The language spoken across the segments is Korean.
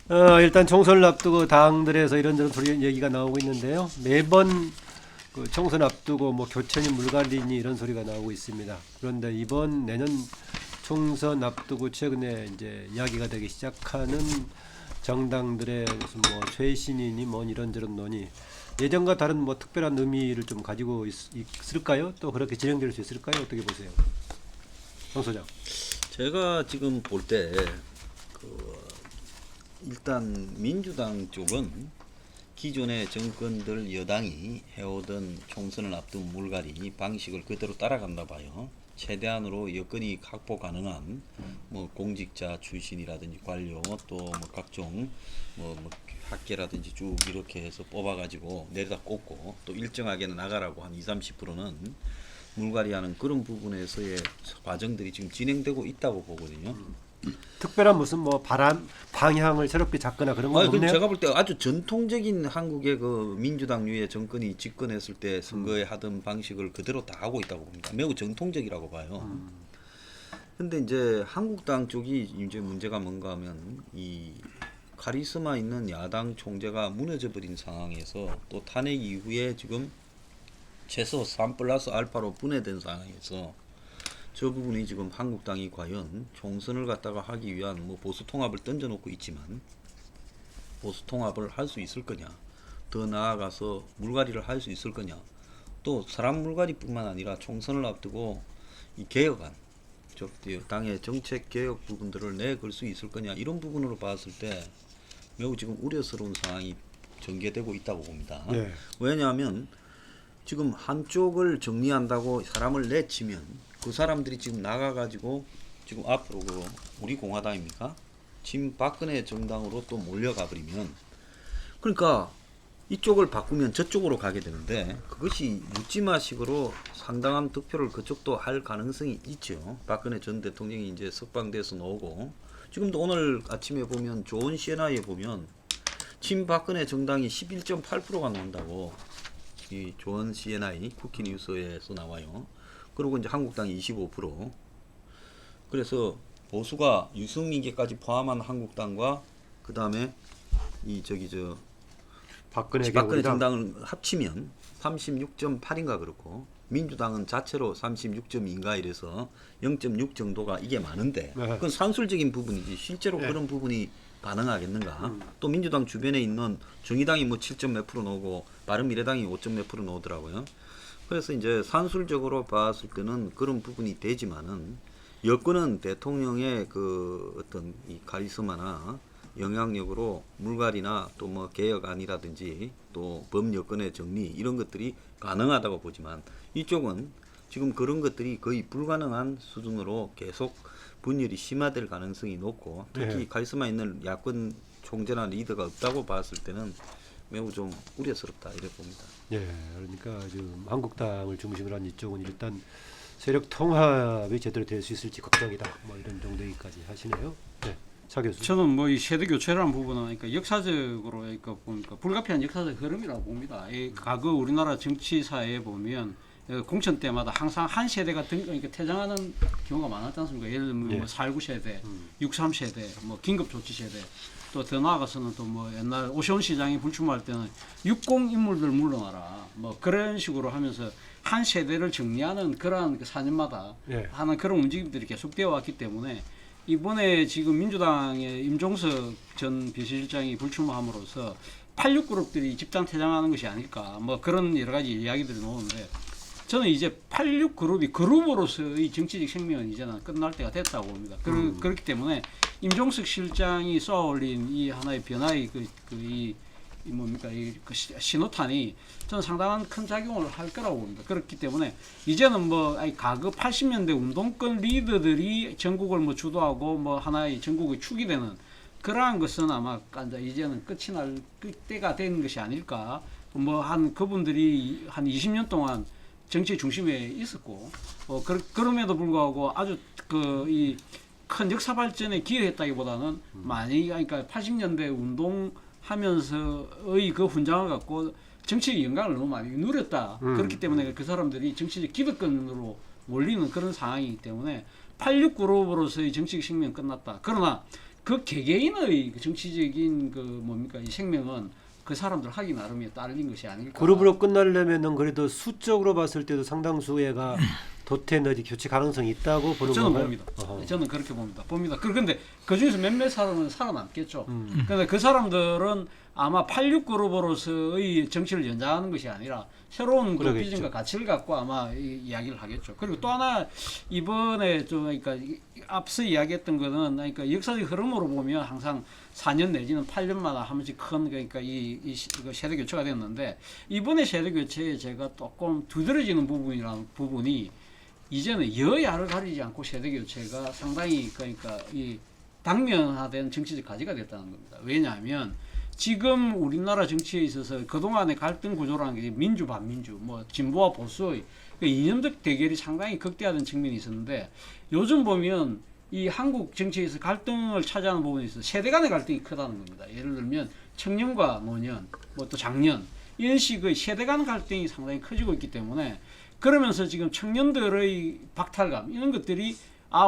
일단 총선을 앞두고 당들에서 이런저런 소리 얘기가 나오고 있는데요. 매번 그 총선 앞두고 뭐 교체니 물갈리니 이런 소리가 나오고 있습니다. 그런데 이번 내년 총선 앞두고 최근에 이제 이야기가 되기 시작하는 정당들의 무슨 뭐 쇄신이니 뭐 이런저런 논의 예전과 다른 뭐 특별한 의미를 좀 가지고 있을까요? 또 그렇게 진행될 수 있을까요? 어떻게 보세요, 정 소장? 제가 지금 볼 때 일단 민주당 쪽은 기존의 정권들 여당이 해오던 총선을 앞둔 물갈이 방식을 그대로 따라간다 봐요. 최대한으로 여건이 확보 가능한 뭐 공직자 출신이라든지 관료 또 뭐 각종 뭐 학계라든지 쭉 이렇게 해서 뽑아가지고 내려다 꽂고 또 일정하게는 나가라고 한 20-30%는 물갈이하는 그런 부분에서의 과정들이 지금 진행되고 있다고 보거든요. 특별한 무슨 뭐 방향을 새롭게 잡거나 그런 건 없네요. 제가 볼 때 아주 전통적인 한국의 그 민주당류의 정권이 집권했을 때 선거에 하던 방식을 그대로 다 하고 있다고 봅니다. 매우 정통적이라고 봐요. 근데 이제 한국당 쪽이 이제 문제가 뭔가 하면 이 카리스마 있는 야당 총재가 무너져 버린 상황에서 또 탄핵 이후에 지금 최소 3+알파로 분해된 상황에서 저 부분이 지금 한국당이 과연 총선을 갖다가 하기 위한 뭐 보수 통합을 던져놓고 있지만 보수 통합을 할 수 있을 거냐, 더 나아가서 물갈이를 할 수 있을 거냐, 또 사람 물갈이뿐만 아니라 총선을 앞두고 이 개혁안, 즉 당의 정책 개혁 부분들을 내걸 수 있을 거냐, 이런 부분으로 봤을 때 매우 지금 우려스러운 상황이 전개되고 있다고 봅니다. 네. 왜냐하면 지금 한쪽을 정리한다고 사람을 내치면 그 사람들이 지금 나가가지고 지금 앞으로 그 우리 공화당입니까? 지금 박근혜 정당으로 또 몰려가 버리면, 그러니까 이쪽을 바꾸면 저쪽으로 가게 되는데 그것이 묻지마식으로 상당한 득표를 그쪽도 할 가능성이 있죠. 박근혜 전 대통령이 이제 석방돼서 나오고, 지금도 오늘 아침에 보면 좋은 CNI에 보면 친박근혜 정당이 11.8%가 나온다고, 이 좋은 CNI 쿠키뉴스에서 나와요. 그리고 이제 한국당이 25%. 그래서 보수가 유승민계까지 포함한 한국당과 그 다음에 이 박근혜 정당을 합치면 36.8인가 그렇고, 민주당은 자체로 36.2인가 이래서 0.6 정도가 이게 많은데 그건 산술적인 부분이지 실제로 그런 부분이 반응하겠는가? 또 민주당 주변에 있는 정의당이 뭐 7점 몇 프로 나오고 바른미래당이 5점 몇 프로 나오더라고요. 그래서 이제 산술적으로 봤을 때는 그런 부분이 되지만은 여권은 대통령의 그 어떤 이 카리스마나 영향력으로 물갈이나 또 뭐 개혁안이라든지 또 범여권의 정리 이런 것들이 가능하다고 보지만, 이쪽은 지금 그런 것들이 거의 불가능한 수준으로 계속 분열이 심화될 가능성이 높고, 특히 카리스마 있는 야권 총재나 리더가 없다고 봤을 때는 매우 좀 우려스럽다 이렇게 봅니다. 예, 그러니까 지금 한국당을 중심으로 한 이쪽은 일단 세력 통합이 제대로 될 수 있을지 걱정이다. 뭐 이런 정도 얘기까지 하시네요. 네, 차 교수. 저는 뭐 이 세대 교체라는 부분은 그러니까 역사적으로 그러니까 보니까 불가피한 역사적 흐름이라고 봅니다. 이 과거 우리나라 정치사에 보면 공천 때마다 항상 한 세대가 그러니까 퇴장하는 경우가 많았지 않습니까? 예를 들면 뭐 4.19 세대, 63 세대, 뭐 긴급 조치 세대, 또 더 나아가서는 또 뭐 옛날 오세훈 시장이 불출마할 때는 60 인물들 물러나라, 뭐 그런 식으로 하면서 한 세대를 정리하는 그러한 4년마다 하는 그런 움직임들이 계속되어 왔기 때문에 이번에 지금 민주당의 임종석 전 비서실장이 불출마함으로써 86 그룹들이 집단 퇴장하는 것이 아닐까, 뭐 그런 여러 가지 이야기들이 나오는데, 저는 이제 86 그룹이 그룹으로서의 정치적 생명은 이제는 끝날 때가 됐다고 봅니다. 그렇기 때문에 임종석 실장이 쏘아올린 이 하나의 변화의 그 신호탄이 저는 상당한 큰 작용을 할 거라고 봅니다. 그렇기 때문에 이제는 뭐 과거 80년대 운동권 리더들이 전국을 뭐 주도하고 뭐 하나의 전국의 축이 되는 그러한 것은 아마 이제는 끝이 날 때가 된 것이 아닐까. 뭐 한 그분들이 한 20년 동안 정치 중심에 있었고, 그럼에도 불구하고 아주 이 큰 역사 발전에 기여했다기보다는 많이, 그러니까 80년대 운동하면서의 그 훈장을 갖고 정치의 영광을 너무 많이 누렸다. 그렇기 때문에 그 사람들이 정치적 기득권으로 몰리는 그런 상황이기 때문에 86 그룹으로서의 정치적 생명 끝났다. 그러나 그 개개인의 그 정치적인 그 뭡니까 이 생명은 그 사람들 하기 나름에 딸린 것이 아닐까. 그룹으로 끝나려면은 그래도 수적으로 봤을 때도 상당수가 도태너리 교체 가능성이 있다고 보는 저는 건가요? 봅니다. 어허. 저는 그렇게 봅니다. 그런데 그 중에서 몇몇 사람은 살아남겠죠. 그런데 그 사람들은 아마 86 그룹으로서의 정치를 연장하는 것이 아니라 새로운 그 그러겠죠. 비전과 가치를 갖고 아마 이야기를 하겠죠. 그리고 또 하나 이번에 좀 그러니까 앞서 이야기했던 거는 그러니까 역사적 흐름으로 보면 항상 4년 내지는 8년마다 한 번씩 큰 그러니까 이 세대 교체가 됐는데 이번에 세대 교체에 제가 조금 두드러지는 부분이 이제는 여야를 가리지 않고 세대 교체가 상당히 그러니까 이 당면화된 정치적 가치가 됐다는 겁니다. 왜냐하면 지금 우리나라 정치에 있어서 그동안의 갈등 구조라는 게 민주 반민주, 뭐 진보와 보수의 그 이념적 대결이 상당히 극대화된 측면이 있었는데 요즘 보면 이 한국 정치에서 갈등을 차지하는 부분에 있어서 세대 간의 갈등이 크다는 겁니다. 예를 들면 청년과 노년, 뭐 또 장년 이런 식의 세대 간 갈등이 상당히 커지고 있기 때문에 그러면서 지금 청년들의 박탈감 이런 것들이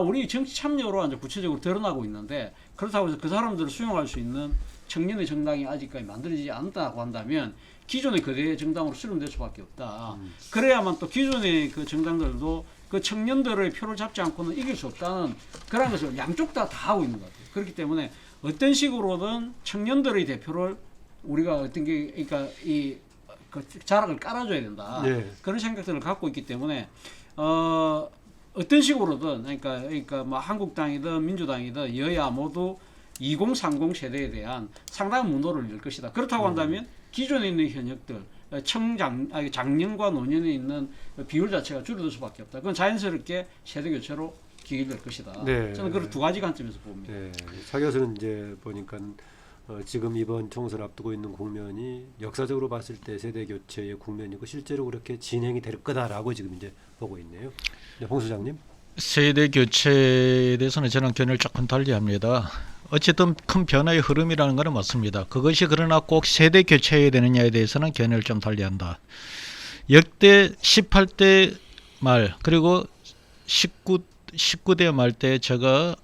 우리 정치 참여로 이제 구체적으로 드러나고 있는데 그렇다고 해서 그 사람들을 수용할 수 있는 청년의 정당이 아직까지 만들어지지 않았다고 한다면 기존의 거대 정당으로 수렴될 수밖에 없다. 그래야만 또 기존의 그 정당들도 그 청년들의 표를 잡지 않고는 이길 수 없다는 그런 것을 양쪽 다 하고 있는 것 같아요. 그렇기 때문에 어떤 식으로든 청년들의 대표를 우리가 어떤 게 그러니까 그 자락을 깔아줘야 된다. 네. 그런 생각들을 갖고 있기 때문에 어떤 식으로든 그러니까 뭐 한국당이든 민주당이든 여야 모두 2030 세대에 대한 상당한 문호를 열 것이다. 그렇다고 한다면 기존에 있는 현역들 장년과 노년에 있는 비율 자체가 줄어들 수밖에 없다. 그건 자연스럽게 세대 교체로 기울될 것이다. 네. 저는 그런 두 가지 관점에서 봅니다. 네. 차 교수는 이제 보니까 지금 이번 총선 앞두고 있는 국면이 역사적으로 봤을 때 세대 교체의 국면이고 실제로 그렇게 진행이 될 거다라고 지금 이제 보고 있네요. 네, 홍 소장님. 세대 교체에 대해서는 저는 견해를 조금 달리합니다. 어쨌든 큰 변화의 흐름이라는 것은 맞습니다. 그것이 그러나 꼭 세대 교체해야 되느냐에 대해서는 견해를 좀 달리한다. 역대 18대 말 그리고 19대 말 때 제가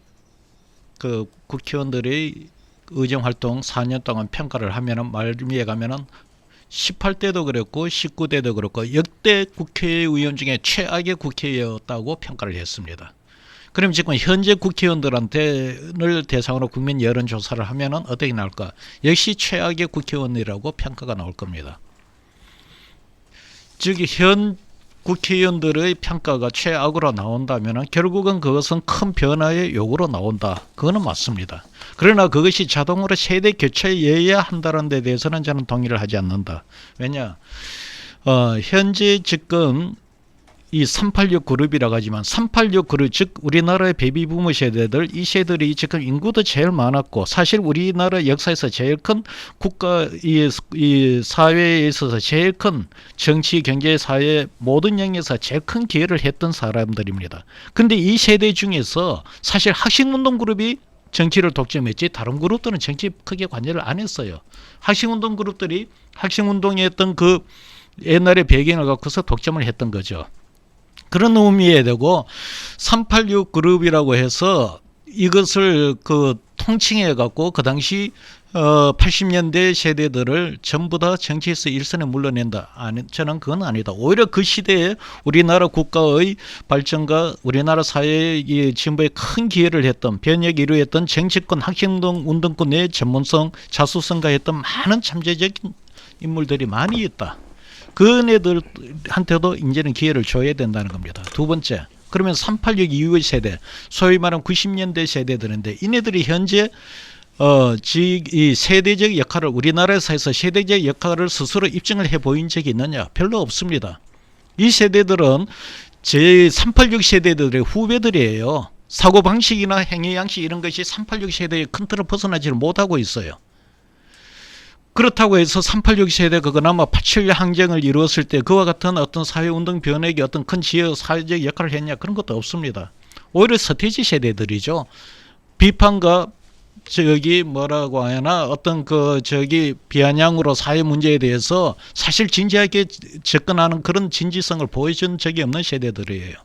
그 국회의원들의 의정활동 4년 동안 평가를 하면은 말미에 가면은 18대도 그랬고 19대도 그렇고 역대 국회의원 중에 최악의 국회의원이었다고 평가를 했습니다. 그럼 지금 현재 국회의원들한테를 대상으로 국민 여론조사를 하면은 어떻게 나올까? 역시 최악의 국회의원이라고 평가가 나올 겁니다. 즉 현 국회의원들의 평가가 최악으로 나온다면 결국은 그것은 큰 변화의 요구로 나온다. 그거는 맞습니다. 그러나 그것이 자동으로 세대 교체여야 한다는 데 대해서는 저는 동의를 하지 않는다. 왜냐? 현재 지금 이 386 그룹이라고 하지만 386 그룹 즉 우리나라의 베이비부머 세대들 이 세대들이 지금 인구도 제일 많았고 사실 우리나라 역사에서 제일 큰 국가 이 사회에 있어서 제일 큰 정치 경제 사회 모든 영역에서 제일 큰 기여를 했던 사람들입니다. 근데 이 세대 중에서 사실 학생운동 그룹이 정치를 독점했지 다른 그룹들은 정치 크게 관여를 안 했어요. 학생운동 그룹들이 학생운동에 했던 그 옛날의 배경을 갖고서 독점을 했던 거죠. 그런 의미에 되고 386 그룹이라고 해서 이것을 그 통칭해 갖고 그 당시 80년대 세대들을 전부 다 정치에서 일선에 물러낸다. 아니, 저는 그건 아니다. 오히려 그 시대에 우리나라 국가의 발전과 우리나라 사회의 진보에 큰 기여를 했던 변혁 이루었던 정치권 학생운동 운동권의 전문성 자수성가했던 많은 잠재적인 인물들이 많이 있다. 그네들한테도 이제는 기회를 줘야 된다는 겁니다. 두 번째, 그러면 386 이후의 세대, 소위 말하는 90년대 세대들인데 이네들이 현재 이 세대적 역할을 우리나라에서 해서 세대적 역할을 스스로 입증을 해 보인 적이 있느냐? 별로 없습니다. 이 세대들은 제 386 세대들의 후배들이에요. 사고방식이나 행위 양식 이런 것이 386 세대의 큰 틀을 벗어나지를 못하고 있어요. 그렇다고 해서 386 세대가 그나마 87 항쟁을 이루었을 때 그와 같은 어떤 사회운동 변혁의 어떤 큰 지역 사회적 역할을 했냐 그런 것도 없습니다. 오히려 서태지 세대들이죠. 비판과 뭐라고 하나 어떤 비아냥으로 사회 문제에 대해서 사실 진지하게 접근하는 그런 진지성을 보여준 적이 없는 세대들이에요.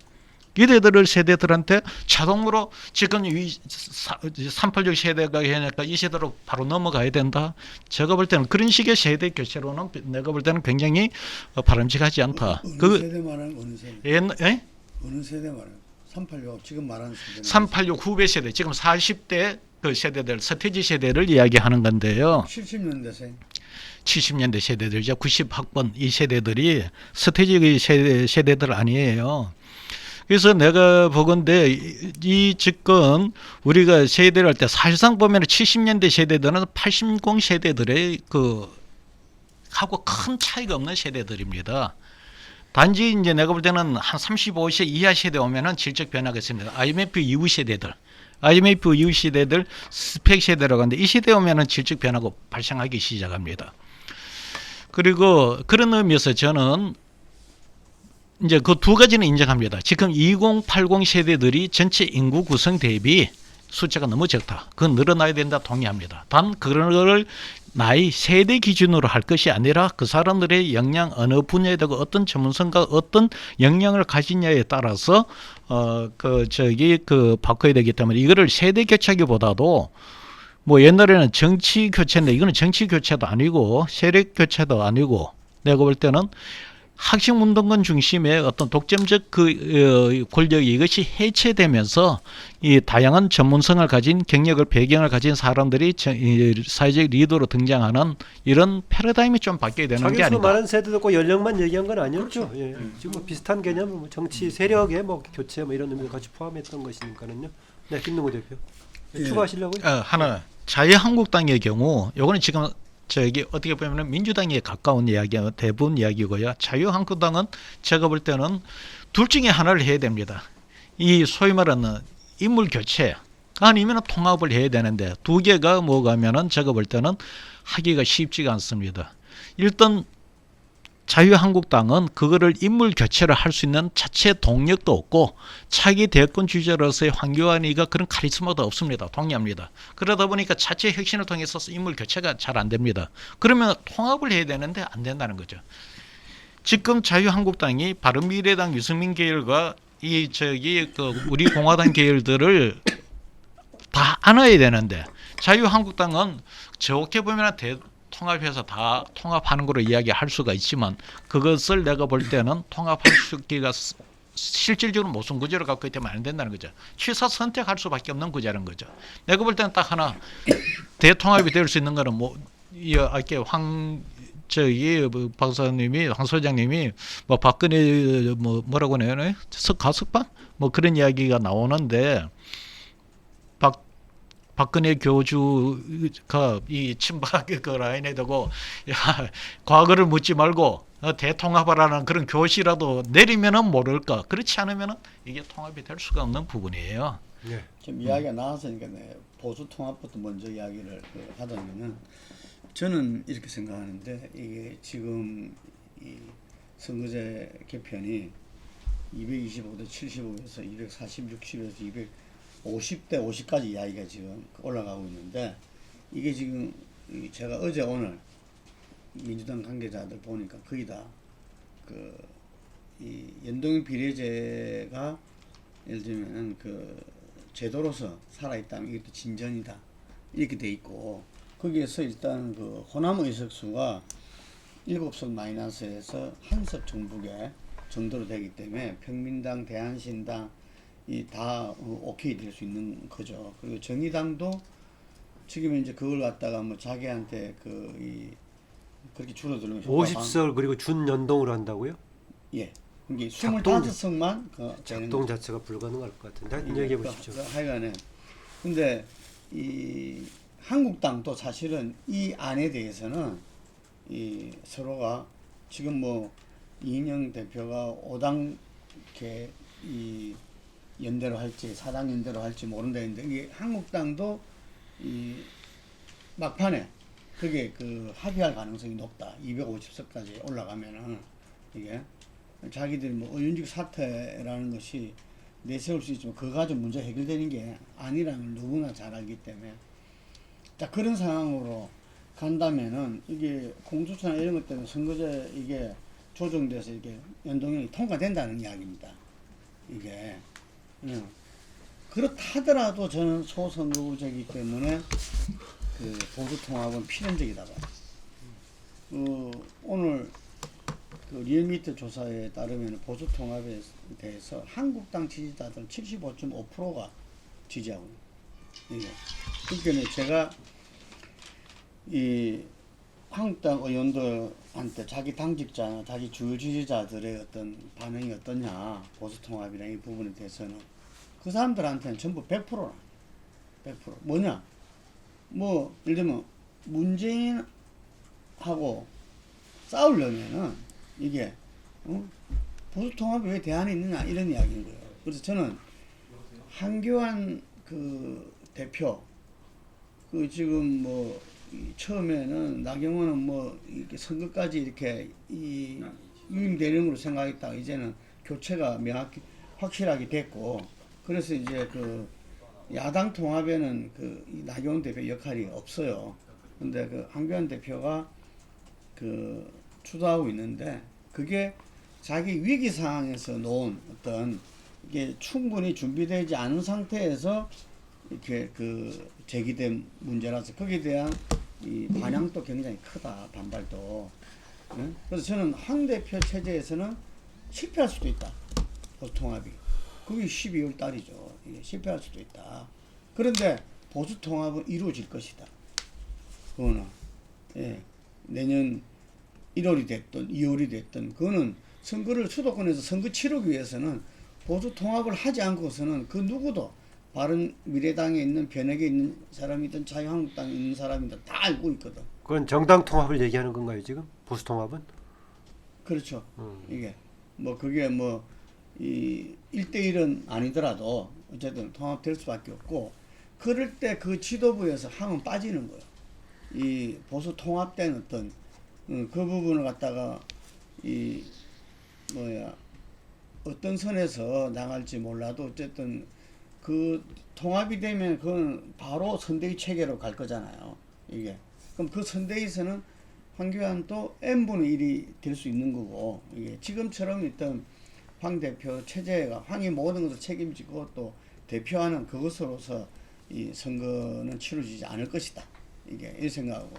이래들 세대들한테 자동으로 지금 386 세대가 해니까 이 세대로 바로 넘어가야 된다. 제가 볼 때는 그런 식의 세대 교체로는 내가 볼 때는 굉장히 바람직하지 않다. 어느 세대 말하는 어느 세대? 예? 어느 세대 말하는? 386 지금 말하는 세대. 386 후배 세대 지금 40대 그 세대들 서태지 세대를 이야기하는 건데요. 70년대생. 70년대 세대들이죠. 90학번 이 세대들이 서태지 세대들 아니에요. 그래서 내가 보건대 이 지금 우리가 세대를 할 때 사실상 보면 70년대 세대들은 80 세대들의 그 하고 큰 차이가 없는 세대들입니다. 단지 이제 내가 볼 때는 한 35세 이하 세대 오면은 질적 변화가 있습니다. IMF 이후 세대들, 스펙 세대라고 하는데 이 세대 오면은 질적 변화가 발생하기 시작합니다. 그리고 그런 의미에서 저는 이제 그 두 가지는 인정합니다. 지금 2080 세대들이 전체 인구 구성 대비 숫자가 너무 적다. 그건 늘어나야 된다 동의합니다. 단 그런 거를 나이 세대 기준으로 할 것이 아니라 그 사람들의 역량 어느 분야에 대고 어떤 전문성과 어떤 역량을 가지냐에 따라서 바꿔야 되기 때문에 이거를 세대 교체기보다도 뭐 옛날에는 정치 교체인데 이거는 정치 교체도 아니고 세력 교체도 아니고 내가 볼 때는 학생 운동권 중심의 어떤 독점적 권력이 이것이 해체되면서 이 다양한 전문성을 가진 경력을 배경을 가진 사람들이 사회적 리더로 등장하는 이런 패러다임이 좀 바뀌어야 되는 게 자기수 아닌가. 많은 세대도 꼭 연령만 얘기한 건 아니었죠. 예. 지금 뭐 비슷한 개념, 뭐 정치 세력의 뭐 교체 뭐 이런 의미를 같이 포함했던 것이니까는요. 네, 김능호 대표. 예. 추가하시려고요? 하나 자유한국당의 경우 요거는 지금 어떻게 보면 민주당에 가까운 이야기 대부분 이야기고요. 자유한국당은 제가 볼 때는 둘 중에 하나를 해야 됩니다. 이 소위 말하는 인물 교체 아니면 통합을 해야 되는데 두 개가 뭐가면은 제가 볼 때는 하기가 쉽지가 않습니다. 일단 자유한국당은 그거를 인물 교체를 할 수 있는 자체 동력도 없고 차기 대권 주자로서의 황교안이가 그런 카리스마도 없습니다. 동의합니다. 그러다 보니까 자체 혁신을 통해서 인물 교체가 잘 안 됩니다. 그러면 통합을 해야 되는데 안 된다는 거죠. 지금 자유한국당이 바른미래당 유승민 계열과 우리 공화당 계열들을 다 안아야 되는데 자유한국당은 좋게 보면 통합해서 다 통합하는 거로 이야기할 수가 있지만 그것을 내가 볼 때는 통합할 수 있기가 실질적으로 무슨 구조를 갖고 있기 때문에 안 된다는 거죠. 취사 선택할 수밖에 없는 구조라는 거죠. 내가 볼 때는 딱 하나 대통합이 될 수 있는 거는 이렇게 박사님이 황 소장님이 뭐 박근혜 뭐라고 해요? 가석방 뭐 그런 이야기가 나오는데 박근혜 교주가 이 친박 그 라인에 두고 과거를 묻지 말고 대통합하라는 그런 교시라도 내리면은 모를까. 그렇지 않으면은 이게 통합이 될 수가 없는 부분이에요. 네. 지금 이야기가 나왔으니까 보수 통합부터 먼저 이야기를 하자면은 저는 이렇게 생각하는데 이게 지금 이 선거제 개편이 225대 75에서 240, 60에서 250대 50까지 이야기가 지금 올라가고 있는데 이게 지금 제가 어제 오늘 민주당 관계자들 보니까 거의 다 이 연동형 비례제가 예를 들면 그 제도로서 살아있다면 이것도 진전이다 이렇게 돼 있고 거기에서 일단 그 호남 의석수가 7석 마이너스에서 1석 정북에 정도로 되기 때문에 평민당, 대한신당 이 다 오케이 될 수 있는 거죠. 그리고 정의당도 지금 이제 그걸 갖다가 뭐 자기한테 그렇게 줄어들면 50석 그리고 준연동으로 한다고요? 예. 이게 작동 25석만 작동 자체가 불가능할 것 같은데 하여튼 얘기해 보십시오. 하여간에 근데 이 한국당도 사실은 이 안에 대해서는 이 서로가 지금 뭐 이인영 대표가 5당 이 연대로 할지 4당 연대로 할지 모른다 했는데 이게 한국당도 이 막판에 그게 합의할 가능성이 높다. 250석까지 올라가면은 이게 자기들이 뭐 의원직 사퇴라는 것이 내세울 수 있지만 그거 가지고 문제 해결되는 게 아니라는 걸 누구나 잘 알기 때문에 자 그런 상황으로 간다면은 이게 공수처나 이런 것 때문에 선거제 이게 조정돼서 이게 연동형이 통과된다는 이야기입니다. 이게. 그렇다 하더라도 저는 소선거구제이기 때문에 그 보수 통합은 필연적이다 봐요. 오늘 그 리얼미터 조사에 따르면 보수 통합에 대해서 한국당 지지자들 75.5%가 지지하고 있어요. 그러니까 제가 이 한국당 의원들한테 자기 당직자나 자기 주요 지지자들의 어떤 반응이 어떠냐, 보수 통합이나 이 부분에 대해서는 그 사람들한테는 전부 100%라. 100%. 뭐냐? 뭐 예를 들면 문재인하고 싸우려면은 이게 보수 통합이 왜 대안이 있느냐 이런 이야기인 거예요. 그래서 저는 한교안 그 대표 그 지금 뭐 처음에는 나경원은 뭐 이렇게 선거까지 이렇게 이 유임 대령으로 생각했다가 이제는 교체가 명확히 확실하게 됐고, 그래서 이제 그 야당 통합에는 그 나경원 대표 역할이 없어요. 근데 그 한교안 대표가 그 주도하고 있는데, 그게 자기 위기 상황에서 놓은 어떤 이게 충분히 준비되지 않은 상태에서 이렇게 그 제기된 문제라서 거기에 대한 이 반향도 굉장히 크다, 반발도. 그래서 저는 황 대표 체제에서는 실패할 수도 있다, 보수 통합이. 그게 12월 달이죠. 이게 실패할 수도 있다. 그런데 보수 통합은 이루어질 것이다. 그거는 내년 1월이 됐든 2월이 됐든 그거는 선거를 수도권에서 선거 치르기 위해서는 보수 통합을 하지 않고서는 그 누구도 바른미래당에 있는 변혁에 있는 사람이든 자유한국당에 있는 사람이든 다 알고 있거든. 그건 정당 통합을 얘기하는 건가요 지금? 보수 통합은? 그렇죠. 이게 뭐 그게 뭐 이 1대1은 아니더라도 어쨌든 통합될 수밖에 없고, 그럴 때 그 지도부에서 항은 빠지는 거예요. 이 보수 통합된 어떤 그 부분을 갖다가 이 뭐야 어떤 선에서 나갈지 몰라도 어쨌든 그 통합이 되면 그건 바로 선대위 체계로 갈 거잖아요. 이게 그럼 그 선대위에서는 황교안도 n분의 1이 될 수 있는 거고, 이게 지금처럼 있던 황 대표 체제가 황이 모든 것을 책임지고 또 대표하는 그것으로서 이 선거는 치러지지 않을 것이다. 이게 이 생각하고,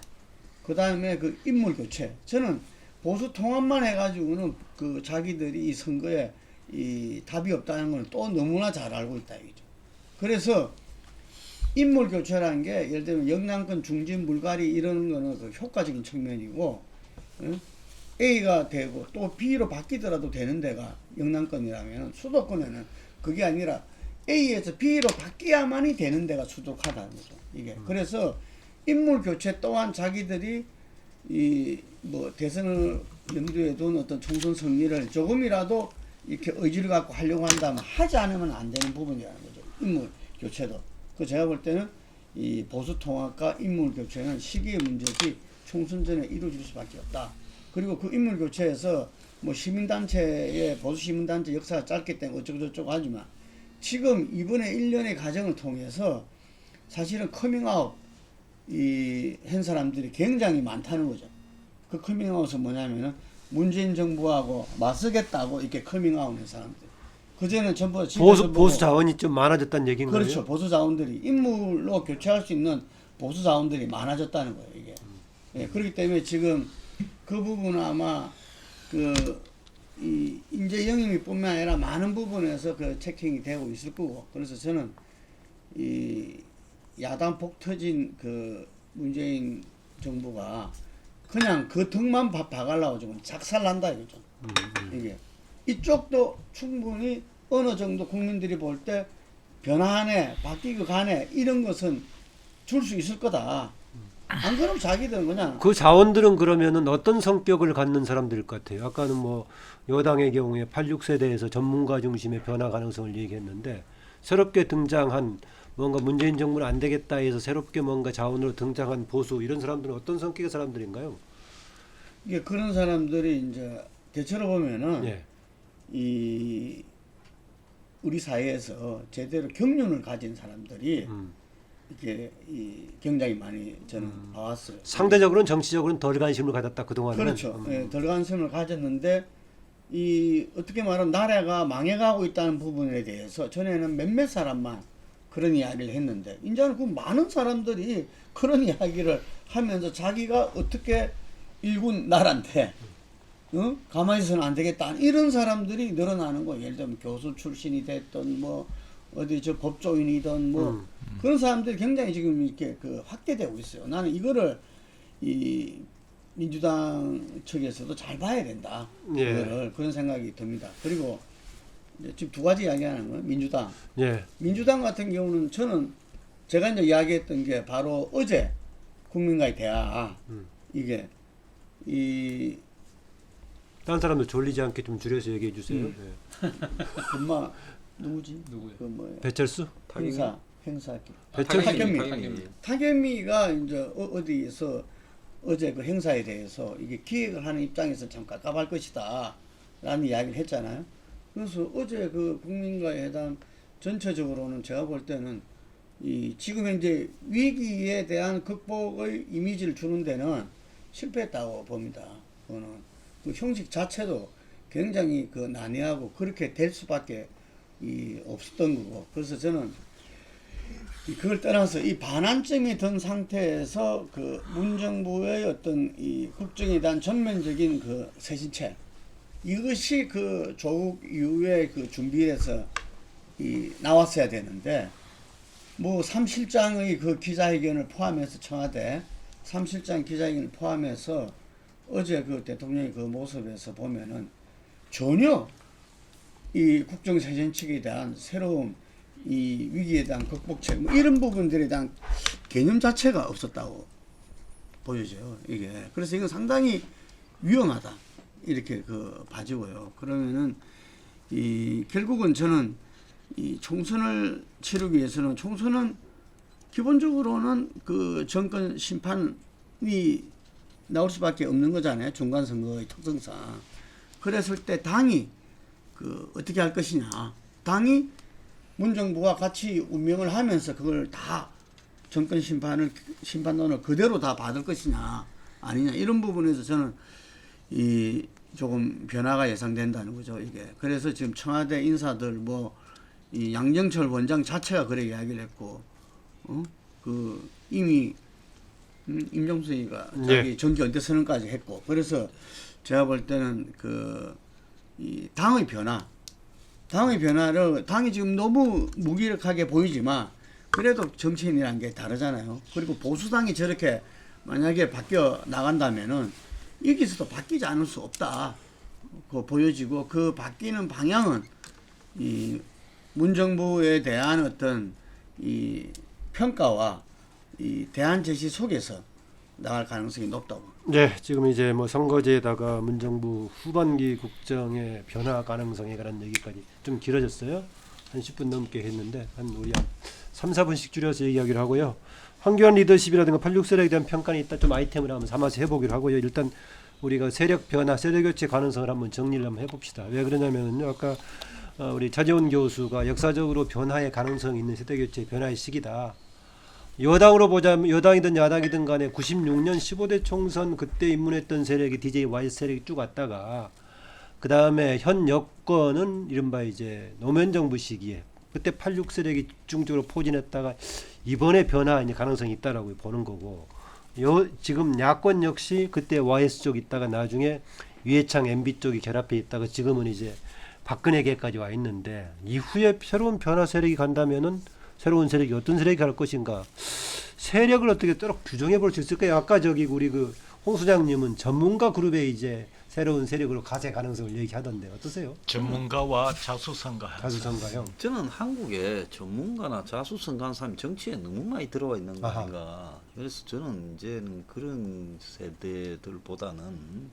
그 다음에 그 인물 교체. 저는 보수 통합만 해가지고는 그 자기들이 이 선거에 이 답이 없다는 걸 또 너무나 잘 알고 있다 이거죠. 그래서 인물 교체라는 게 예를 들면 영남권 중진 물갈이 이런 거는 그 효과적인 측면이고, A가 되고 또 B로 바뀌더라도 되는 데가 영남권이라면, 수도권에는 그게 아니라 A에서 B로 바뀌어야만이 되는 데가 수도하다는 거죠. 이게 그래서 인물 교체 또한 자기들이 이 뭐 대선을 염두에 둔 어떤 총선 승리를 조금이라도 이렇게 의지를 갖고 하려고 한다면 하지 않으면 안 되는 부분이라는 거죠. 인물 교체도. 그 제가 볼 때는 이 보수 통합과 인물 교체는 시기의 문제지 총선 전에 이루어질 수밖에 없다. 그리고 그 인물 교체에서 뭐 시민단체의 보수 시민단체 역사가 짧기 때문에 어쩌고저쩌고 하지만, 지금 이번에 1년의 과정을 통해서 사실은 커밍아웃 한 사람들이 굉장히 많다는 거죠. 그 커밍아웃은 뭐냐면은 문재인 정부하고 맞서겠다고 이렇게 커밍아웃 한 사람들. 그전에는 전부 보수 자원이 좀 많아졌다는 얘기인 거예요? 그렇죠. 보수 자원들이 인물로 교체할 수 있는 보수 자원들이 많아졌다는 거예요. 이게. 그렇기 때문에 지금 그 부분은 아마 이 인재 영입뿐만 아니라 많은 부분에서 그 체킹이 되고 있을 거고, 그래서 저는 이 야당 폭 터진 그 문재인 정부가 그냥 그 덕만 박으려고 좀 작살난다 이거죠. 이게 이쪽도 충분히 어느 정도 국민들이 볼 때 변화하네, 바뀌고 가네 이런 것은 줄 수 있을 거다. 안 그러면 자기들은 그냥 그 자원들은 그러면은 어떤 성격을 갖는 사람들일 것 같아요? 아까는 뭐 여당의 경우에 86세대에서 전문가 중심의 변화 가능성을 얘기했는데, 새롭게 등장한 뭔가 문재인 정부는 안 되겠다 해서 새롭게 뭔가 자원으로 등장한 보수 이런 사람들은 어떤 성격의 사람들인가요? 이게 그런 사람들이 이제 대체로 보면은 예. 이 우리 사회에서 제대로 경륜을 가진 사람들이 이렇게 굉장히 많이 저는 봐왔어요. 상대적으로는 정치적으로는 덜 관심을 가졌다 그동안은. 그렇죠. 덜 관심을 가졌는데 이 어떻게 말하면 나라가 망해가고 있다는 부분에 대해서 전에는 몇몇 사람만 그런 이야기를 했는데 이제는 그 많은 사람들이 그런 이야기를 하면서 자기가 어떻게 일군 나라인데 가만히 있어서는 안 되겠다 이런 사람들이 늘어나는 거예요. 예를 들면 교수 출신이 됐던 뭐 어디 저 법조인이든 뭐 그런 사람들이 굉장히 지금 이렇게 그 확대되고 있어요. 나는 이거를 이 민주당 측에서도 잘 봐야 된다. 예. 그거를 그런 생각이 듭니다. 그리고 이제 지금 두 가지 이야기하는 거예요. 민주당. 예. 민주당 같은 경우는 저는 제가 이제 이야기했던 게 바로 어제 국민과의 대화 이게 이 다른 사람들 졸리지 않게 좀 줄여서 얘기해 주세요. 예. 엄마 누구지? 누구요? 그 뭐야? 배철수? 행사 배철수? 타겸이가 이제 어디에서 어제 그 행사에 대해서 이게 기획을 하는 입장에서 참 깝깝할 것이다 라는 이야기를 했잖아요. 그래서 어제 그 국민과의 회담 전체적으로는 제가 볼 때는 이 지금 현재 위기에 대한 극복의 이미지를 주는 데는 실패했다고 봅니다. 그거는 그 형식 자체도 굉장히 그 난해하고 그렇게 될 수밖에 없었던 거고. 그래서 저는 그걸 떠나서 이 반환점이 든 상태에서 그 문정부의 어떤 이 국정에 대한 전면적인 그 쇄신체 이것이 그 조국 이후에 그 준비해서 나왔어야 되는데 뭐 3실장의 그 기자회견을 포함해서 청와대 3실장 기자회견을 포함해서 어제 그 대통령의 그 모습에서 보면은 전혀 이 국정쇄신책에 대한 새로운 이 위기에 대한 극복책 뭐 이런 부분들에 대한 개념 자체가 없었다고 보여져요. 이게 그래서 이건 상당히 위험하다 이렇게 그 봐지고요. 그러면은 이 결국은 저는 이 총선을 치르기 위해서는 총선은 기본적으로는 그 정권 심판이 나올 수밖에 없는 거잖아요. 중간 선거의 특성상. 그랬을 때 당이 그 어떻게 할 것이냐. 당이 문정부와 같이 운명을 하면서 그걸 다 정권 심판론을 그대로 다 받을 것이냐 아니냐 이런 부분에서 저는 이 조금 변화가 예상된다는 거죠. 이게 그래서 지금 청와대 인사들 뭐 이 양정철 원장 자체가 그래 이야기를 했고 그 이미 임종석이가 자기 정기 은퇴 선언까지 했고 그래서 제가 볼 때는 그 이 당의 변화를 당이 지금 너무 무기력하게 보이지만 그래도 정치인이라는 게 다르잖아요. 그리고 보수당이 저렇게 만약에 바뀌어 나간다면은 여기서도 바뀌지 않을 수 없다. 그 보여지고 그 바뀌는 방향은 이 문정부에 대한 어떤 이 평가와 이 대안 제시 속에서 나갈 가능성이 높다고. 네, 지금 이제 뭐 선거제에다가 문정부 후반기 국정의 변화 가능성에 관한 얘기까지 좀 길어졌어요. 한 10분 넘게 했는데 우리 한 3, 4분씩 줄여서 얘기하기로 하고요. 황교안 리더십이라든가 86 세력에 대한 평가는 이따 좀 아이템을 한번 삼아서 해보기로 하고요. 일단 우리가 세력 변화, 세력 교체 가능성을 한번 정리를 한번 해봅시다. 왜 그러냐면요, 아까 우리 차재원 교수가 역사적으로 변화의 가능성이 있는 세대 교체 변화의 시기다. 여당으로 보자면 여당이든 야당이든 간에 96년 15대 총선 그때 입문했던 세력이 DJ Y 세력이 쭉 왔다가 그 다음에 현 여권은 이른바 이제 노무현 정부 시기에 그때 86 세력이 집중적으로 포진했다가 이번에 변화 이제 가능성이 있다라고 보는 거고 지금 야권 역시 그때 YS 쪽 있다가 나중에 유해창 MB 쪽이 결합해 있다가 지금은 이제 박근혜계까지 와 있는데 이후에 새로운 변화 세력이 간다면은 새로운 세력이 어떤 세력이 갈 것인가 세력을 어떻게 또 규정해 볼 수 있을까요? 아까 저기 우리 그 홍 소장님은 전문가 그룹에 이제 새로운 세력으로 가세 가능성을 얘기하던데 어떠세요? 전문가와 자수성가. 자수성가형. 저는 한국에 전문가나 자수성가한 사람이 정치에 너무 많이 들어와 있는 거 아닌가. 그래서 저는 이제는 그런 세대들보다는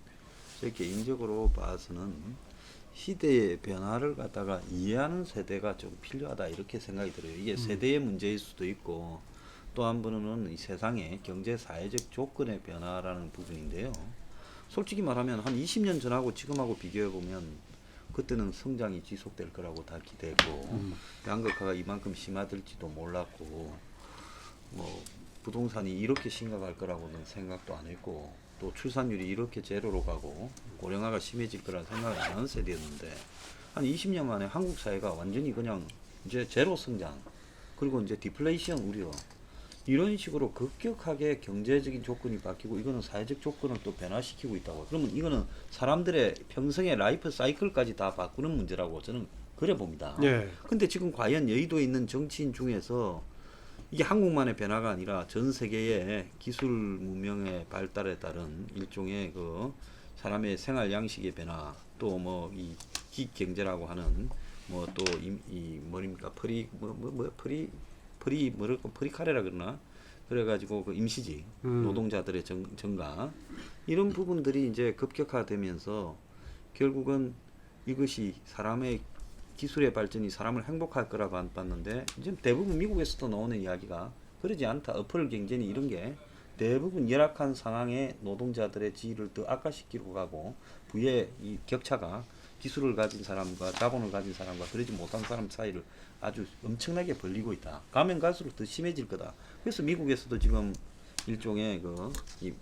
제 개인적으로 봐서는 시대의 변화를 갖다가 이해하는 세대가 좀 필요하다 이렇게 생각이 들어요. 이게 세대의 문제일 수도 있고 또 한 번은 이 세상의 경제 사회적 조건의 변화라는 부분인데요. 솔직히 말하면 한 20년 전하고 지금하고 비교해 보면 그때는 성장이 지속될 거라고 다 기대했고 양극화가 이만큼 심화될지도 몰랐고 뭐 부동산이 이렇게 심각할 거라고는 생각도 안 했고 또 출산율이 이렇게 제로로 가고 고령화가 심해질 거라 생각을 안 하는 세대였는데 한 20년 만에 한국 사회가 완전히 그냥 이제 제로 성장 그리고 이제 디플레이션 우려 이런 식으로 급격하게 경제적인 조건이 바뀌고 이거는 사회적 조건을 또 변화시키고 있다고. 그러면 이거는 사람들의 평생의 라이프 사이클까지 다 바꾸는 문제라고 저는 그래 봅니다. 예. 근데 지금 과연 여의도에 있는 정치인 중에서 이게 한국만의 변화가 아니라 전 세계의 기술 문명의 발달에 따른 일종의 그 사람의 생활 양식의 변화 또 뭐 이 기경제라고 하는 뭐 또 이 뭐입니까 프리카레라 그러나 그래가지고 그 임시직 노동자들의 증가 이런 부분들이 이제 급격화되면서 결국은 이것이 사람의 기술의 발전이 사람을 행복할 거라 봤는데 지금 대부분 미국에서도 나오는 이야기가 그러지 않다. 어플 경제니 이런 게 대부분 열악한 상황의 노동자들의 지위를 더 악화시키고 가고 부의 이 격차가 기술을 가진 사람과 자본을 가진 사람과 그러지 못한 사람 사이를 아주 엄청나게 벌리고 있다. 가면 갈수록 더 심해질 거다. 그래서 미국에서도 지금 일종의 이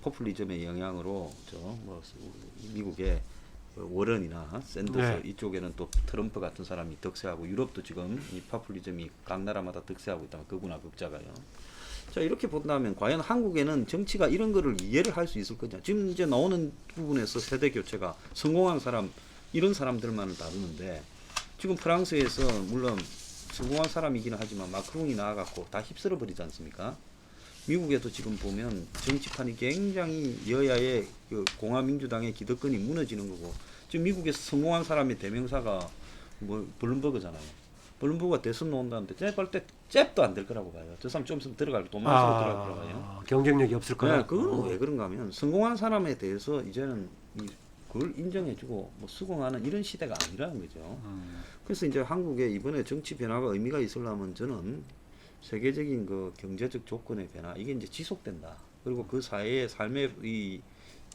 포퓰리즘의 영향으로 미국의 워런이나 샌더스 이쪽에는 또 트럼프 같은 사람이 득세하고 유럽도 지금 이 포퓰리즘이 각 나라마다 득세하고 있다. 극우나 극자가요. 자 이렇게 본다면 과연 한국에는 정치가 이런 거를 이해를 할 수 있을 거냐. 지금 이제 나오는 부분에서 세대 교체가 성공한 사람 이런 사람들만을 다루는데 지금 프랑스에서 물론 성공한 사람이기는 하지만 마크롱이 나와갖고 다 휩쓸어 버리지 않습니까? 미국에도 지금 보면 정치판이 굉장히 여야의 그 공화민주당의 기득권이 무너지는 거고 지금 미국에서 성공한 사람의 대명사가 뭐 블룸버그잖아요. 블룸버그가 대선 나온다는데 제가 볼 때 잽도 안 될 거라고 봐요. 저 사람 좀 있으면 들어갈 도망치러 들어갈 거라고 봐요. 경쟁력이 없을 거다. 네, 그건 왜 그런가 하면 성공한 사람에 대해서 이제는 그걸 인정해주고 뭐 수긍하는 이런 시대가 아니라는 거죠. 그래서 이제 한국의 이번에 정치 변화가 의미가 있으려면 저는 세계적인 그 경제적 조건의 변화 이게 이제 지속된다. 그리고 그 사회의 삶의 이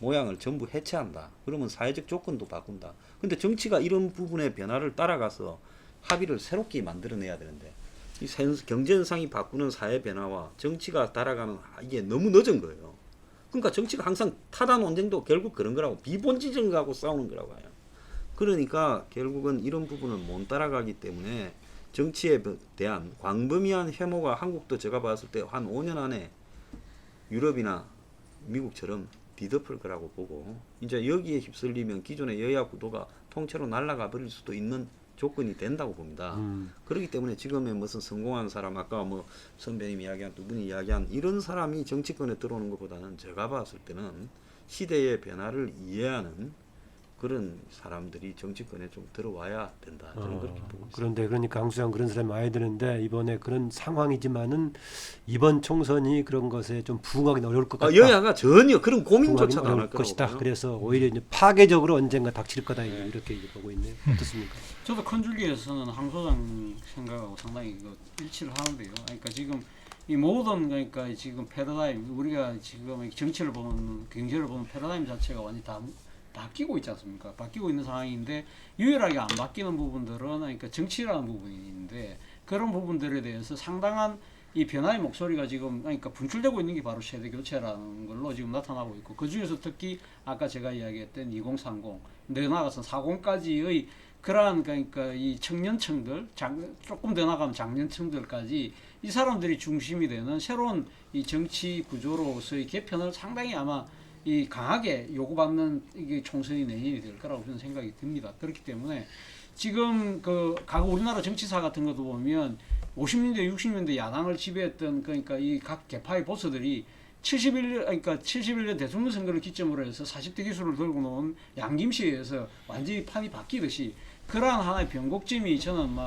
모양을 전부 해체한다. 그러면 사회적 조건도 바꾼다. 근데 정치가 이런 부분의 변화를 따라가서 합의를 새롭게 만들어내야 되는데 이 경제 현상이 바꾸는 사회 변화와 정치가 따라가는 이게 너무 늦은 거예요. 그러니까 정치가 항상 타다 논쟁도 결국 그런 거라고 비본질적하고 싸우는 거라고 해요. 그러니까 결국은 이런 부분을 못 따라가기 때문에 정치에 대한 광범위한 혐오가 한국도 제가 봤을 때 한 5년 안에 유럽이나 미국처럼 뒤덮을 거라고 보고 이제 여기에 휩쓸리면 기존의 여야 구도가 통째로 날아가 버릴 수도 있는 조건이 된다고 봅니다. 그렇기 때문에 지금의 무슨 성공한 사람 아까 뭐 선배님 이야기한 두 분이 이야기한 이런 사람이 정치권에 들어오는 것보다는 제가 봤을 때는 시대의 변화를 이해하는 그런 사람들이 정치권에 좀 들어와야 된다. 저는 그렇게 보고 있습니다. 그런데 그러니까 강수장 그런 사람이 와야 되는데 이번에 그런 상황이지만은 이번 총선이 그런 것에 좀 부응하기는 어려울 것 같다. 여야가 전혀 그런 고민조차도 부응하기는 안 할 어려울 거라고 것이다. 봐요. 그래서 오히려 이제 파괴적으로 언젠가 닥칠 거다 이렇게 보고 있네요. 어떻습니까? 저도 큰 줄기에서는 황 소장 생각하고 상당히 일치를 하는데요. 그러니까 지금 이 모든 그러니까 지금 패러다임 우리가 지금 정치를 보는 경제를 보는 패러다임 자체가 완전히 다 바뀌고 있지 않습니까? 바뀌고 있는 상황인데 유일하게 안 바뀌는 부분들은 그러니까 정치라는 부분인데 그런 부분들에 대해서 상당한 이 변화의 목소리가 지금 그러니까 분출되고 있는 게 바로 세대 교체라는 걸로 지금 나타나고 있고 그 중에서 특히 아까 제가 이야기했던 2030, 더 나아가서 40까지의 그러한 그러니까 이 청년층들 조금 더 나가면 장년층들까지 이 사람들이 중심이 되는 새로운 이 정치 구조로서의 개편을 상당히 아마 이 강하게 요구받는 이게 총선이 내년이 될 거라고 저는 생각이 듭니다. 그렇기 때문에 지금 그 과거 우리나라 정치사 같은 것도 보면 50년대, 60년대 야당을 지배했던 그러니까 이 각 계파의 보스들이 71년 대통령 선거를 기점으로 해서 40대 기술을 들고 놓은 양김씨에서 완전히 판이 바뀌듯이 그러한 하나의 변곡점이 저는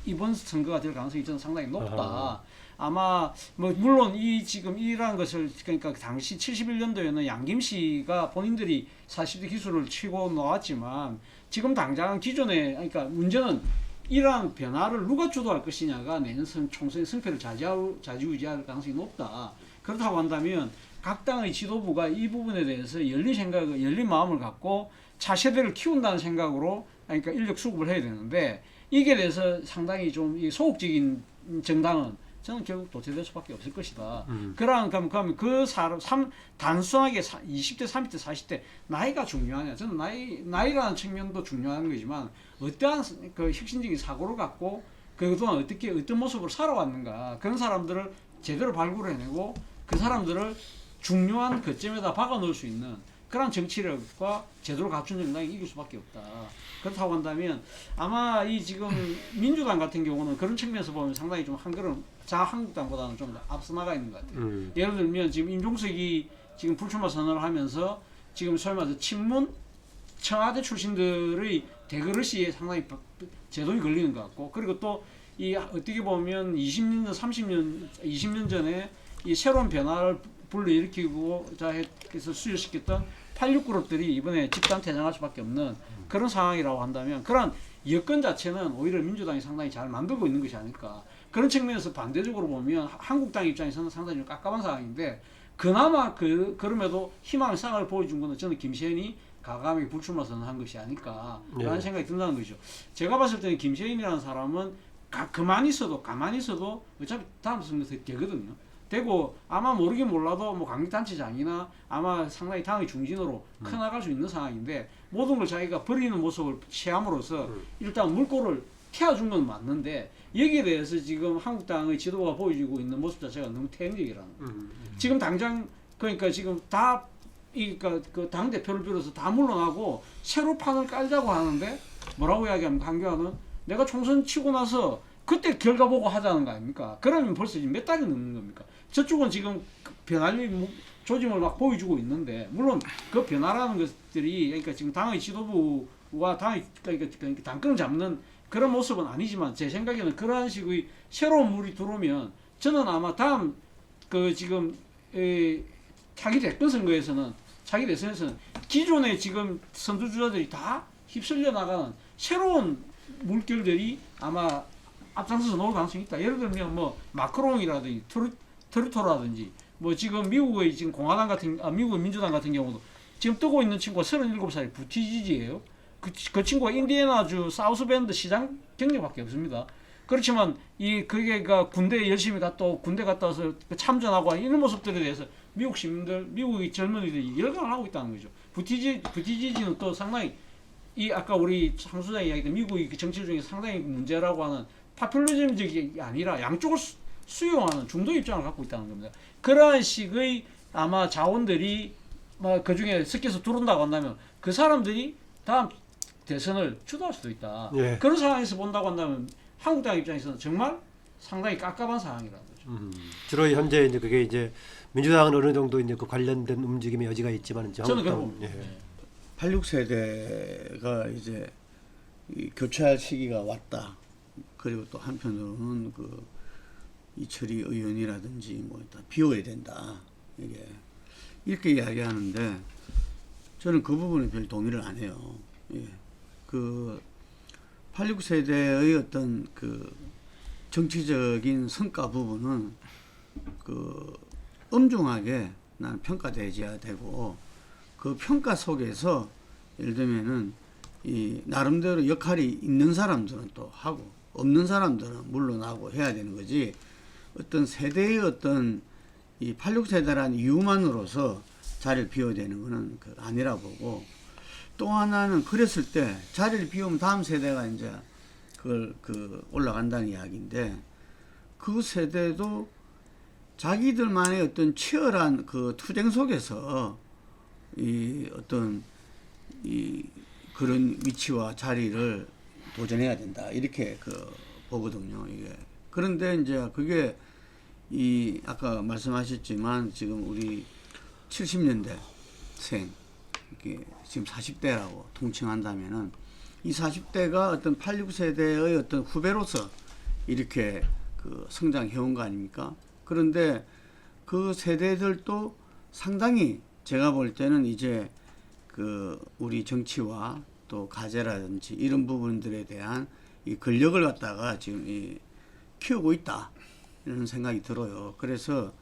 이번 선거가 될 가능성이 저는 상당히 높다. 아마 뭐 물론 이 지금 이러한 것을 그러니까 당시 71년도에는 양김씨가 본인들이 40대 기술을 치고 나왔지만 지금 당장 기존에 그러니까 문제는 이러한 변화를 누가 주도할 것이냐가 내년 총선의 승패를 좌지우지할 가능성이 높다. 그렇다고 한다면 각 당의 지도부가 이 부분에 대해서 열린 마음을 갖고 차세대를 키운다는 생각으로 그러니까 인력 수급을 해야 되는데 이게 대해서 상당히 좀 소극적인 정당은 저는 결국 도태될 수밖에 없을 것이다. 그러면 그 사람 단순하게 20대, 30대, 40대 나이가 중요하냐? 저는 나이라는 측면도 중요한 거지만 어떠한 그 혁신적인 사고를 갖고 그동안 어떤 모습으로 살아왔는가 그런 사람들을 제대로 발굴해내고 그 사람들을 중요한 거점에다 박아놓을 수 있는 그런 정치력과 제도를 갖춘 정당이 이길 수밖에 없다. 그렇다고 한다면 아마 이 지금 민주당 같은 경우는 그런 측면에서 보면 상당히 좀 한 걸음 자한국당보다는 좀 더 앞서 나가 있는 것 같아요. 예를 들면 지금 임종석이 지금 불출마 선언을 하면서 지금 소위 말해서 친문 청와대 출신들의 대그릇이 상당히 제동이 걸리는 것 같고 그리고 또 이 어떻게 보면 20년, 30년, 20년 전에 이 새로운 변화를 불러일으키고 해서 수혈시켰던 86 그룹들이 이번에 집단 퇴장할 수밖에 없는 그런 상황이라고 한다면 그런 여건 자체는 오히려 민주당이 상당히 잘 만들고 있는 것이 아닐까. 그런 측면에서 반대적으로 보면 한국당 입장에서는 상당히 좀 깝깝한 상황인데 그나마 그럼에도 희망의 쌍을 보여준 것은 저는 김시현이 과감하게 불출마 선언한 것이 아닐까라는 생각이 든다는 거죠. 제가 봤을 때는 김시현이라는 사람은 가만히 있어도 어차피 다음 선거에서 되거든요. 되고 아마 모르긴 몰라도 뭐 강력단체장이나 아마 상당히 당의 중진으로 커나갈 수 있는 상황인데 모든 걸 자기가 버리는 모습을 취함으로써 일단 물꼬를 태워준 건 맞는데 여기에 대해서 지금 한국당의 지도부가 보여주고 있는 모습 자체가 너무 태행적이라는 거예요. 지금 당장 그러니까 지금 다 그 당 대표를 비롯해서 다 물러나고 새로 판을 깔자고 하는데 뭐라고 이야기하면 강교안은 내가 총선 치고 나서 그때 결과 보고 하자는 거 아닙니까? 그러면 벌써 지금 몇 달이 넘는 겁니까? 저쪽은 지금 변화의 조짐을 막 보여주고 있는데 물론 그 변화라는 것들이 그러니까 지금 당의 지도부와 그러니까 당권을 잡는 그런 모습은 아니지만 제 생각에는 그러한 식의 새로운 물이 들어오면 저는 아마 다음 그 지금 차기 대권 선거에서는 차기 대선에서는 기존의 지금 선두주자들이 다 휩쓸려 나가는 새로운 물결들이 아마 앞장서서 나올 가능성이 있다. 예를 들면 뭐 마크롱이라든지 트루토라든지 뭐 지금 미국의 지금 미국의 민주당 같은 경우도 지금 뜨고 있는 친구가 37살이 부티지지예요. 그 친구가 인디애나주 사우스밴드 시장 경력밖에 없습니다. 그렇지만 그게가 군대에 열심히 군대 갔다 와서 참전하고 이런 모습들에 대해서 미국 시민들, 미국의 젊은이들이 열광을 하고 있다는 거죠. 부티지지는 또 상당히 아까 우리 장 소장이 이야기했던 미국의 정치 중에서 상당히 문제라고 하는 파퓰리즘적이 아니라 양쪽을 수용하는 중도 입장을 갖고 있다는 겁니다. 그러한 식의 아마 자원들이 그 중에 섞여서 들어온다고 한다면 그 사람들이 다음 대선을 주도할 수도 있다. 예. 그런 상황에서 본다고 한다면 한국당 입장에서는 정말 상당히 깝깝한 상황이라는 거죠. 주로 현재 이제 그게 이제 민주당은 어느 정도 이제 그 관련된 움직임의 여지가 있지만 이제 저는 그런 한국당은 봅니다. 86세대가 이제 교체할 시기가 왔다. 그리고 또 한편으로는 그 이철희 의원이라든지 뭐 다 비워야 된다. 이렇게 이야기하는데 저는 그 부분에 별 동의를 안 해요. 그 86세대의 어떤 그 정치적인 성과 부분은 그 엄중하게 나는 평가되어야 되고 그 평가 속에서 예를 들면은 이 나름대로 역할이 있는 사람들은 또 하고 없는 사람들은 물러나고 해야 되는 거지 어떤 세대의 어떤 이 86세대라는 이유만으로서 자리를 비워야 되는 거는 아니라 보고 또 하나는 그랬을 때 자리를 비우면 다음 세대가 이제 그걸 올라간다는 이야기인데 그 세대도 자기들만의 어떤 치열한 그 투쟁 속에서 이 어떤 그런 위치와 자리를 도전해야 된다 이렇게 보거든요. 이게 그런데 이제 그게 아까 말씀하셨지만 지금 우리 70년대생 지금 40대라고 통칭한다면은 이 40대가 어떤 86세대의 어떤 후배로서 이렇게 성장해온 거 아닙니까? 그런데 그 세대들도 상당히 제가 볼 때는 이제 우리 정치와 또 가재라든지 이런 부분들에 대한 이 권력을 갖다가 지금 키우고 있다 이런 생각이 들어요. 그래서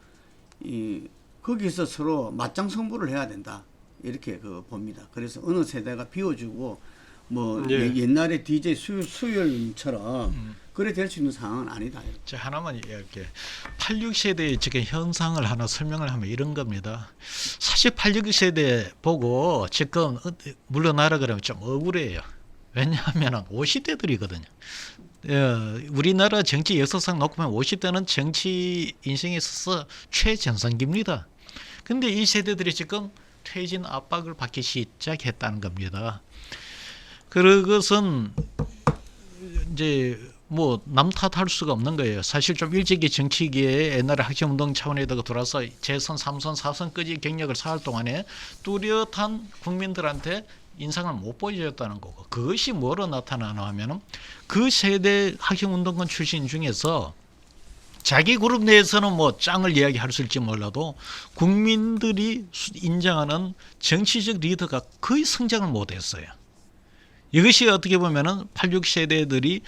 거기서 서로 맞짱 승부를 해야 된다 이렇게 봅니다. 그래서 어느 세대가 비워주고 뭐 옛날에 DJ 수요일처럼 그래 될 수 있는 상황은 아니다. 저 하나만 이야기해. 86세대의 지금 현상을 하나 설명을 하면 이런 겁니다. 사실 86세대 보고 지금 물러나라 그러면 좀 억울해요. 왜냐하면 50대들이거든요. 우리나라 정치 역사상 놓고 보면 50대는 정치 인생에 있어서 최전성기입니다. 근데 이 세대들이 지금 퇴진 압박을 받기 시작했다는 겁니다. 그것은 이제 뭐 남 탓할 수가 없는 거예요. 사실 좀 일찍이 정치계에 옛날에 학생운동 차원에다가 돌아서 재선, 3선, 4선까지 경력을 쌓을 동안에 뚜렷한 국민들한테 인상을 못 보여줬다는 거고, 그것이 뭐로 나타나나 하면은 그 세대 학생운동권 출신 중에서 자기 그룹 내에서는 뭐 짱을 이야기할 수 있을지 몰라도 국민들이 인정하는 정치적 리더가 거의 성장을 못했어요. 이것이 어떻게 보면은 86세대들이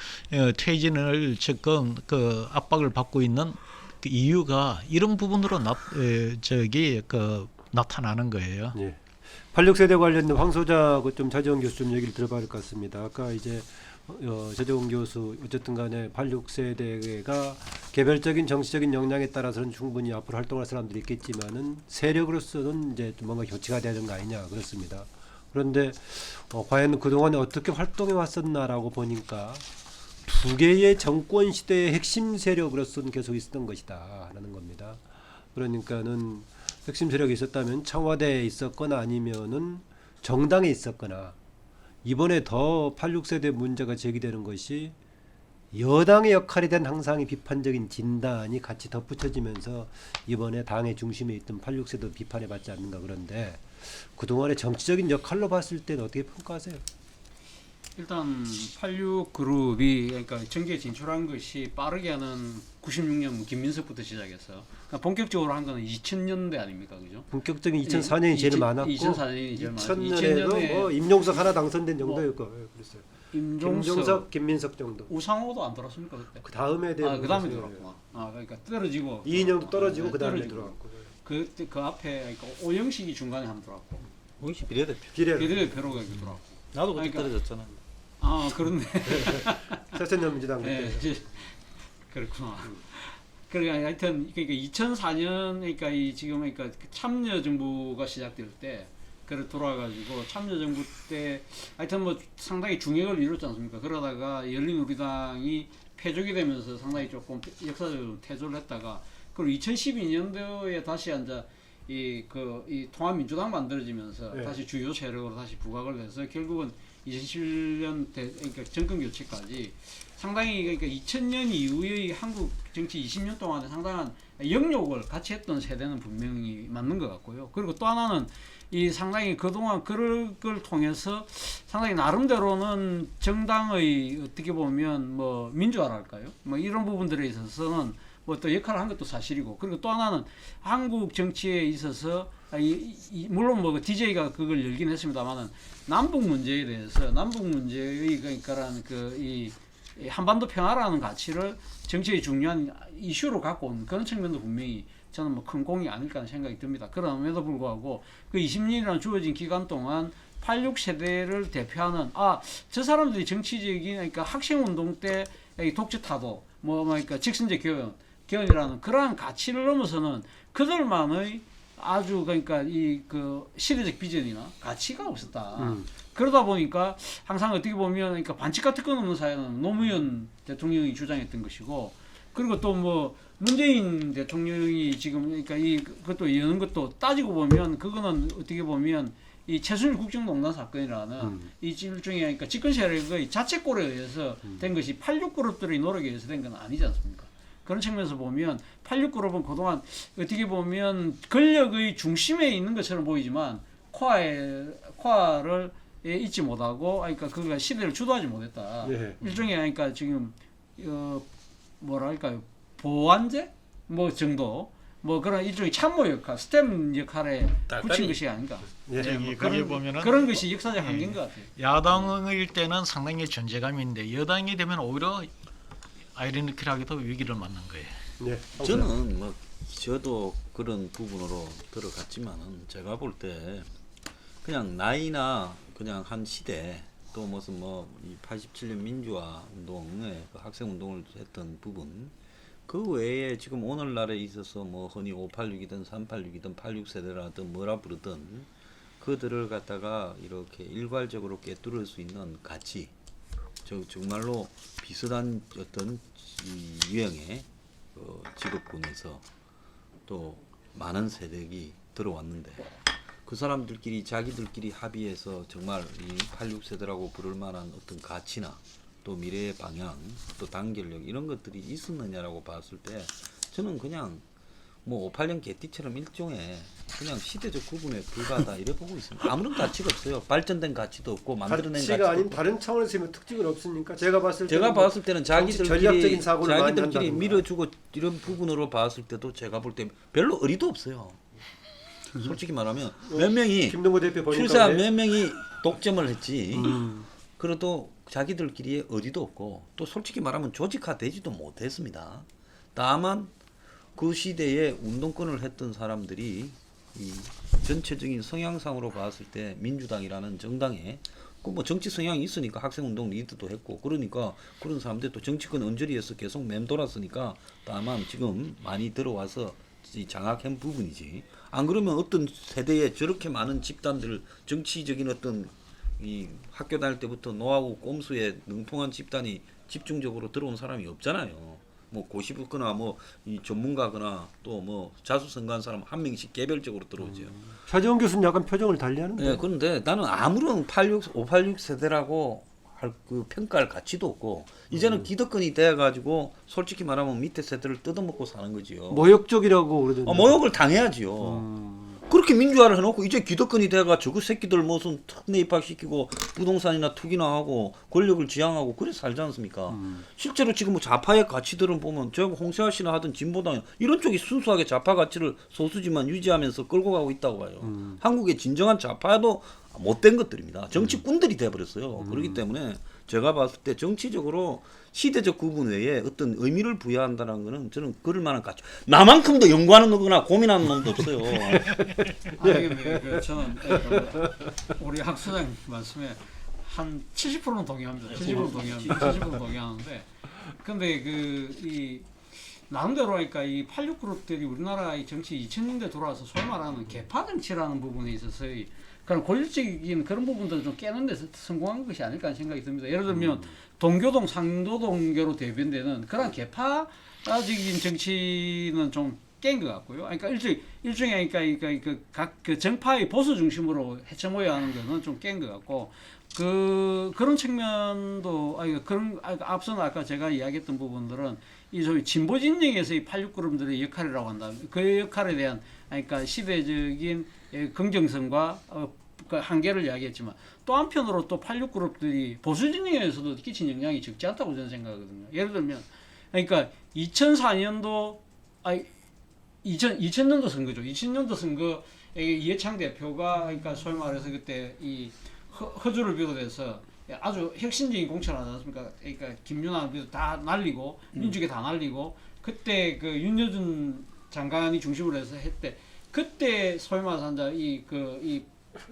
퇴진을 지금 그 압박을 받고 있는 그 이유가 이런 부분으로 나타나는 거예요. 예. 86세대 관련된 황소자하고 좀 차재원 교수 좀 얘기를 들어봐야 할 것 같습니다. 아까 이제 차재원 교수 어쨌든 간에 86세대가 개별적인 정치적인 역량에 따라서는 충분히 앞으로 활동할 사람들이 있겠지만은 세력으로서는 이제 좀 뭔가 교체가 되는 거 아니냐 그렇습니다. 그런데 과연 그동안에 어떻게 활동해 왔었나라고 보니까 두 개의 정권 시대의 핵심 세력으로서는 계속 있었던 것이다 라는 겁니다. 그러니까는 핵심 세력이 있었다면 청와대에 있었거나 아니면은 정당에 있었거나, 이번에 더 86세대 문제가 제기되는 것이 여당의 역할에 대한 항상 비판적인 진단이 같이 덧붙여지면서 이번에 당의 중심에 있던 86세도 비판해 받지 않는가. 그런데 그동안의 정치적인 역할로 봤을 때는 어떻게 평가하세요? 일단 86그룹이 그러니까 정계에 진출한 것이 빠르게 하는 96년 김민석부터 시작해서 그러니까 본격적으로 한 거는 2000년대 아닙니까, 그죠? 본격적인 2004년이 제일 많았고 2004년이 제일 많았고 2000년에도 뭐 임종석 하나 당선된 정도일 거예요. 그랬어요. 김종석, 김민석 정도. 우상호도 안 들었습니까 그때? 그 다음에 대한 그 다음에 들어왔구나. 그러니까 떨어지고 이인영도 떨어지고 그 다음에 떨어지고. 들어왔고. 그 앞에 그러니까 오영식이 중간에 한 들어왔고 혹시 비례대표. 비례대표로가 들어왔고. 나도 그때 그러니까- 떨어졌잖아. 그렇네. 새천년민주당 네, 그때. 그렇구나. 그러니까 하여튼 그러니까 2004년 그러니까 이 지금 그러니까 참여 정부가 시작될 때 그래 돌아가지고 참여 정부 때 하여튼 뭐 상당히 중역을 이뤘지 않습니까? 그러다가 열린우리당이 패족이 되면서 상당히 조금 역사적으로 퇴조를 했다가 그리고 2012년도에 다시 이 통합민주당 만들어지면서 네. 다시 주요 세력으로 다시 부각을 해서 결국은 2007년 그러니까 정권 교체까지 상당히 그러니까 2000년 이후의 한국 정치 20년 동안에 상당한 영욕을 같이 했던 세대는 분명히 맞는 것 같고요. 그리고 또 하나는 이 상당히 그동안 그걸 통해서 상당히 나름대로는 정당의 어떻게 보면 뭐 민주화랄까요? 뭐 이런 부분들에 있어서는 뭐 또 역할을 한 것도 사실이고, 그리고 또 하나는 한국 정치에 있어서 물론 뭐 DJ가 그걸 열긴 했습니다만은 남북 문제에 대해서 남북 문제의 그러니까라는 이 한반도 평화라는 가치를 정치의 중요한 이슈로 갖고 온 그런 측면도 분명히 저는 뭐 큰 공이 아닐까 하는 생각이 듭니다. 그럼에도 불구하고 그 20년이라는 주어진 기간 동안 86세대를 대표하는 저 사람들이 정치적인 그러니까 학생운동 때 독재 타도 그러니까 직선제 개헌이라는 그러한 가치를 넘어서는 그들만의 아주 그러니까 그 시대적 비전이나 가치가 없었다. 그러다 보니까 항상 어떻게 보면 그러니까 반칙과 특권 없는 사회는 노무현 대통령이 주장했던 것이고, 그리고 또 뭐 문재인 대통령이 지금 그러니까 그것도 여는 것도 따지고 보면 그거는 어떻게 보면 이 최순실 국정농단 사건이라는 이 일종의 그러니까 집권 세력의 자책골에 의해서 된 것이 86그룹들의 노력에 의해서 된 건 아니지 않습니까? 그런 측면에서 보면 86그룹은 그동안 어떻게 보면 권력의 중심에 있는 것처럼 보이지만 코아를 잊지 못하고 그러니까 그가 시대를 주도하지 못했다. 네. 일종의 그러니까 지금 뭐랄까요, 보완제 뭐 정도 뭐 그런 일종의 참모 역할, 스템 역할에 붙인 것이 아닌가. 예. 뭐 거기에 보면은 그런 것이 역사적 한계인 것 같아요. 야당일 때는 상당히 존재감이 있는데 여당이 되면 오히려 아이러니컬하게도 위기를 맞는 거예요. 네. 저는 뭐 저도 그런 부분으로 들어갔지만은 제가 볼 때 그냥 나이나 그냥 한 시대 또 무슨 뭐 이 87년 민주화 운동에 그 학생 운동을 했던 부분 그 외에 지금 오늘날에 있어서 뭐 흔히 586이든 386이든 86세대라든 뭐라 부르든 그들을 갖다가 이렇게 일괄적으로 꿰뚫을 수 있는 가치 정말로 비슷한 어떤 이 유형의 직업군에서 또 많은 세력이 들어왔는데 그 사람들끼리 자기들끼리 합의해서 정말 이 86세대라고 부를 만한 어떤 가치나 또 미래의 방향 또 단결력 이런 것들이 있었느냐라고 봤을 때 저는 그냥 뭐 58년 개띠처럼 일종의 그냥 시대적 구분에 불과하다 이래 보고 있습니다. 아무런 가치가 없어요. 발전된 가치도 없고 만들어낸 가치도 가치가 아닌 없고. 다른 차원에서 보면 특징은 없으니까 제가 봤을 때는 자기들끼리 전략적인 사고를 많이 자기들끼리 한다든가. 밀어주고 이런 부분으로 봤을 때도 제가 볼 때 별로 의리도 없어요. 솔직히 말하면 몇 명이 김동구 대표 보니까 출사 그래? 몇 명이 독점을 했지. 그래도 자기들끼리의 의리도 없고 또 솔직히 말하면 조직화되지도 못했습니다. 다만 그 시대에 운동권을 했던 사람들이 이 전체적인 성향상으로 봤을 때 민주당이라는 정당에 그 뭐 정치 성향이 있으니까 학생운동 리드도 했고 그러니까 그런 사람들 또 정치권 언저리에서 계속 맴돌았으니까 다만 지금 많이 들어와서 장악한 부분이지. 안 그러면 어떤 세대에 저렇게 많은 집단들 정치적인 어떤 이 학교 다닐 때부터 노하우 꼼수에 능통한 집단이 집중적으로 들어온 사람이 없잖아요. 뭐 고시부거나 뭐 이 전문가거나 또 뭐 자수성가한 사람 한 명씩 개별적으로 들어오죠. 차재원 교수는 약간 표정을 달리하는데. 네, 그런데 나는 아무런 586 세대라고 할 그 평가할 가치도 없고 이제는 기득권이 돼가지고 솔직히 말하면 밑에 세대를 뜯어먹고 사는 거지요. 모욕적이라고 그러던데. 모욕을 당해야지요. 그렇게 민주화를 해놓고 이제 기득권이 돼가 저그 새끼들 무슨 특례 입학시키고 부동산이나 투기나 하고 권력을 지향하고 그래 살지 않습니까? 실제로 지금 뭐 좌파의 가치들은 보면 저 홍세화 씨나 하던 진보당 이런 쪽이 순수하게 좌파 가치를 소수지만 유지하면서 끌고 가고 있다고 봐요. 한국의 진정한 좌파도 못된 것들입니다. 정치꾼들이 돼버렸어요. 그렇기 때문에 제가 봤을 때 정치적으로 시대적 구분 외에 어떤 의미를 부여한다는 거는 저는 그럴 만한 가치. 나만큼도 연구하는 거나 고민하는 놈도 없어요. 아니 그 저는 우리 학 소장 말씀에 한 70%는 동의합니다. 70% 동의합니다. 70% 동의하는데 근데 이 나름대로 하니까 이 86 그룹들이 우리나라 이 정치 2000년대 돌아와서 소위 말하는 개파 정치라는 부분에 있어서의 그런 권력적인 그런 부분들을 좀 깨는 데서 성공한 것이 아닐까 하는 생각이 듭니다. 예를 들면 동교동, 상도동교로 대변되는 그런 개파적인 정치는 좀 깬 것 같고요. 그러니까 일종의 그러니까 각 그 정파의 보수 중심으로 헤쳐모여 하는 거는 좀 깬 것 같고 그런 측면도 그런 앞서는 아까 제가 이야기했던 부분들은 이 소위 진보 진영에서의 86 그룹들의 역할이라고 한다면 그 역할에 대한 그러니까 시대적인 긍정성과 그 한계를 이야기했지만 또 한편으로 또 86 그룹들이 보수 진영에서도 끼친 영향이 적지 않다고 저는 생각하거든요. 예를 들면 그러니까 2004년도 2000년도 선거죠. 2000년도 선거에 이해창 대표가 그러니까 소위 말해서 그때 이 허주를 비롯해서 아주 혁신적인 공천을 하지 않습니까? 그러니까 김윤환 비롯 다 날리고 민주계 다 날리고 그때 그 윤여준 장관이 중심으로 해서 했대. 그때 소위 말해서 이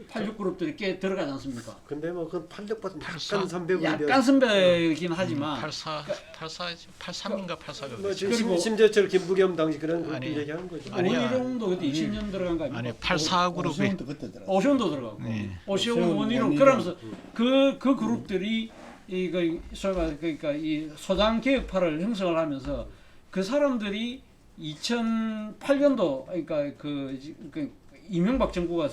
86 그룹들이 꽤 들어가지 않습니까? 근데 뭐 그 86보다 약간 선배군데. 약간 선배이긴 하지만 83인가 84가 뭐 그리고 심재철, 김부겸 당시 그런 그룹 아니, 얘기하는 거죠. 아니야. 원희룡도 그때 20년 들어간 거 아닙니까? 아니 84 그룹이 오세훈도 그때 들어. 오션도 들어가고 네. 오션 오션, 원희룡 원희룡. 그러면서 그 그룹들이 이거 소위 말해 그러니까 이 소당 개혁파를 형성을 하면서 그 사람들이 2008년도 그러니까 그 이명박 정부가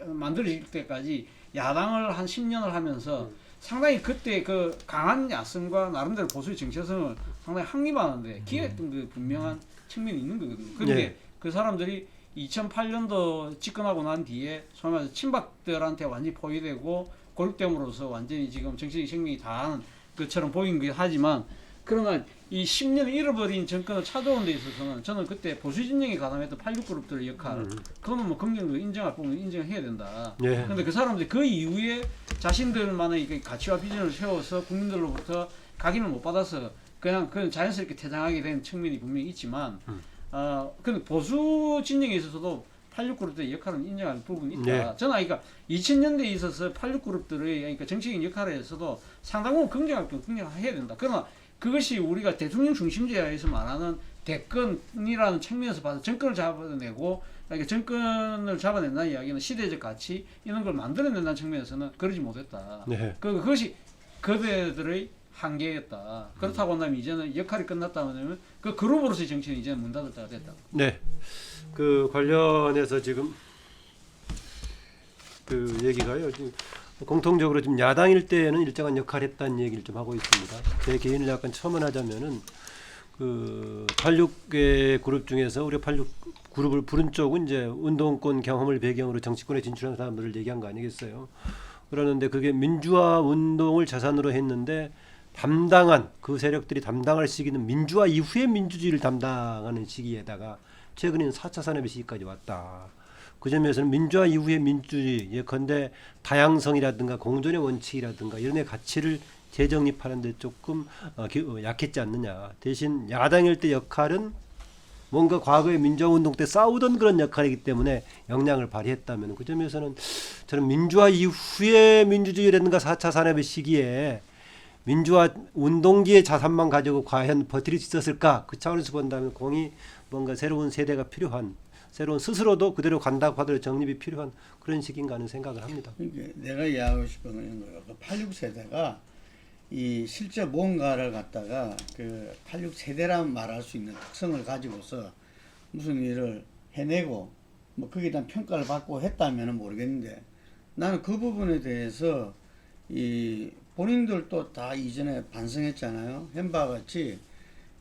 만들어질 때까지 야당을 한 10년을 하면서 상당히 그때 그 강한 야성과 나름대로 보수의 정체성을 상당히 확립하는데 기획했던 그 분명한 측면이 있는 거거든요. 그런데 예. 그 사람들이 2008년도 집권하고 난 뒤에 소위 말해서 친박들한테 완전히 포위되고 고립됨으로써 완전히 지금 정치적 생명이 다하는 것처럼 보이긴 하지만 그러나 이 10년을 잃어버린 정권을 찾아오는 데 있어서는 저는 그때 보수 진영이 가담했던 86 그룹들의 역할 그거는 뭐 긍정적으로 인정할 부분은 인정해야 된다. 예. 그런데 그 사람들이 그 이후에 자신들만의 그 가치와 비전을 세워서 국민들로부터 각인을 못 받아서 그냥 자연스럽게 퇴장하게 된 측면이 분명히 있지만 근데 보수 진영에 있어서도 86그룹들의 역할은 인정할 부분이 있다. 네. 저는 그러니까 2000년대에 있어서 86그룹들의 그러니까 정치적인 역할에서도 상당 부분 긍정해야 된다. 그러나 그것이 우리가 대통령 중심제에서 말하는 대권이라는 측면에서 봐서 정권을 잡아내고 그러니까 정권을 잡아낸다는 이야기는 시대적 가치 이런 걸 만들어낸다는 측면에서는 그러지 못했다. 네. 그것이 그들의 한계였다. 그렇다고 한다면 이제는 역할이 끝났다면 그 그룹으로서의 정치는 이제는 문 닫을 때가 됐다. 네. 그 관련해서 지금 그 얘기가요. 지금 공통적으로 지금 야당일 때에는 일정한 역할을 했다는 얘기를 좀 하고 있습니다. 제 개인을 약간 첨언하자면은 그 86개 그룹 중에서 우리 86 그룹을 부른 쪽은 이제 운동권 경험을 배경으로 정치권에 진출한 사람들을 얘기한 거 아니겠어요? 그러는데 그게 민주화 운동을 자산으로 했는데 담당한 그 세력들이 담당할 시기는 민주화 이후의 민주주의를 담당하는 시기에다가 최근에는 4차 산업의 시기까지 왔다. 그 점에서는 민주화 이후의 민주주의 예컨대 다양성이라든가 공존의 원칙이라든가 이런 의 가치를 재정립하는 데 조금 약했지 않느냐. 대신 야당일 때 역할은 뭔가 과거의 민주화운동 때 싸우던 그런 역할이기 때문에 영향을 발휘했다면 그 점에서는 저는 민주화 이후의 민주주의라든가 4차 산업의 시기에 민주화 운동기의 자산만 가지고 과연 버틸 수 있었을까? 그 차원에서 본다면 공이 뭔가 새로운 세대가 필요한 새로운 스스로도 그대로 간다고 하더라도 정립이 필요한 그런 시기인가 하는 생각을 합니다. 그러니까 내가 이야기하고 싶은 건 거예요. 그 86세대가 이 실제 뭔가를 갖다가 그 86세대란 말할 수 있는 특성을 가지고서 무슨 일을 해내고 뭐 거기에 대한 평가를 받고 했다면 모르겠는데 나는 그 부분에 대해서 이 본인들도 다 이전에 반성했잖아요. 햄바 같이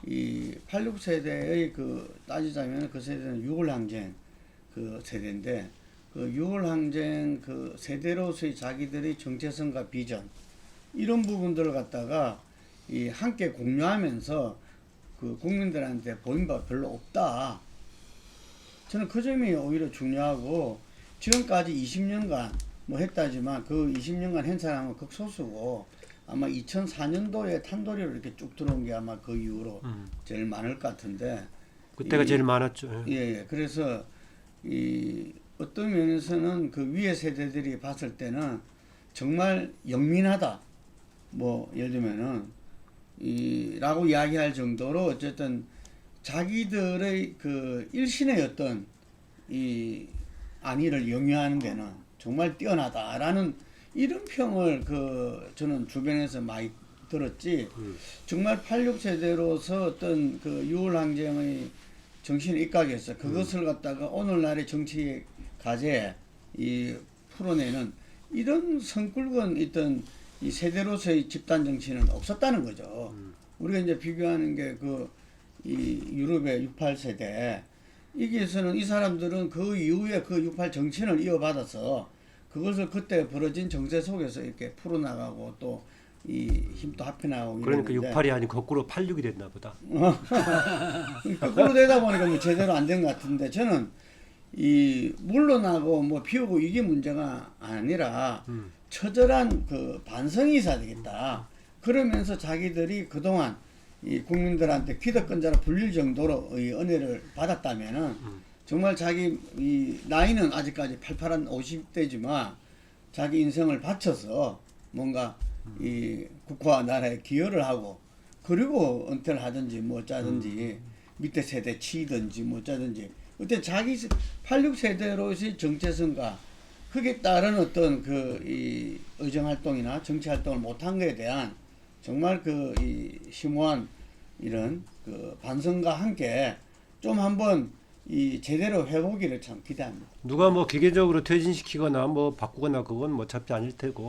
이 86세대의 그 따지자면 그 세대는 6월 항쟁 그 세대인데 그 6월 항쟁 그 세대로서의 자기들의 정체성과 비전 이런 부분들을 갖다가 이 함께 공유하면서 그 국민들한테 보인 바 별로 없다. 저는 그 점이 오히려 중요하고 지금까지 20년간 뭐 했다지만 그 20년간 한 사람은 극소수고 아마 2004년도에 탄도리로 이렇게 쭉 들어온 게 아마 그 이후로 제일 많을 것 같은데 그때가 제일 많았죠. 예. 그래서 이 어떤 면에서는 그 위의 세대들이 봤을 때는 정말 영민하다. 뭐 예를 들면은 라고 이야기할 정도로 어쨌든 자기들의 그 일신의 어떤 이 안위를 영위하는 데는 정말 뛰어나다라는 이런 평을 그 저는 주변에서 많이 들었지. 정말 86세대로서 어떤 그 6월 항쟁의 정신을 입각해서 그것을 갖다가 오늘날의 정치 과제에 이 풀어내는 이런 성꿀건 있던 이 세대로서의 집단 정치는 없었다는 거죠. 우리가 이제 비교하는 게 그 이 유럽의 68세대 여기에서는 이 사람들은 그 이후에 그 68 정치를 이어받아서 그것을 그때 벌어진 정세 속에서 이렇게 풀어나가고 또 이 힘도 합해나가고 그러니까 이랬는데 68이 아니고 거꾸로 86이 됐나 보다. 거꾸로 되다 보니까 뭐 제대로 안 된 것 같은데 저는 이 물러나고 뭐 비우고 이게 문제가 아니라 처절한 그 반성이 있어야 되겠다. 그러면서 자기들이 그동안 이 국민들한테 기득권자로 불릴 정도로의 은혜를 받았다면은 정말 자기 이 나이는 아직까지 팔팔한 50대지만 자기 인생을 바쳐서 뭔가 이 국가와 나라에 기여를 하고 그리고 은퇴를 하든지 뭐 어쩌든지 밑에 세대 치든지 뭐 어쩌든지 어떤 자기 86세대로의 정체성과 그게 따른 어떤 그 이 의정 활동이나 정치 활동을 못한 것에 대한 정말 그 이 심오한 이런 그 반성과 함께 좀 한번 이 제대로 해보기를 참 기대합니다. 누가 뭐 기계적으로 퇴진시키거나 뭐 바꾸거나 그건 뭐 어차피 아닐 테고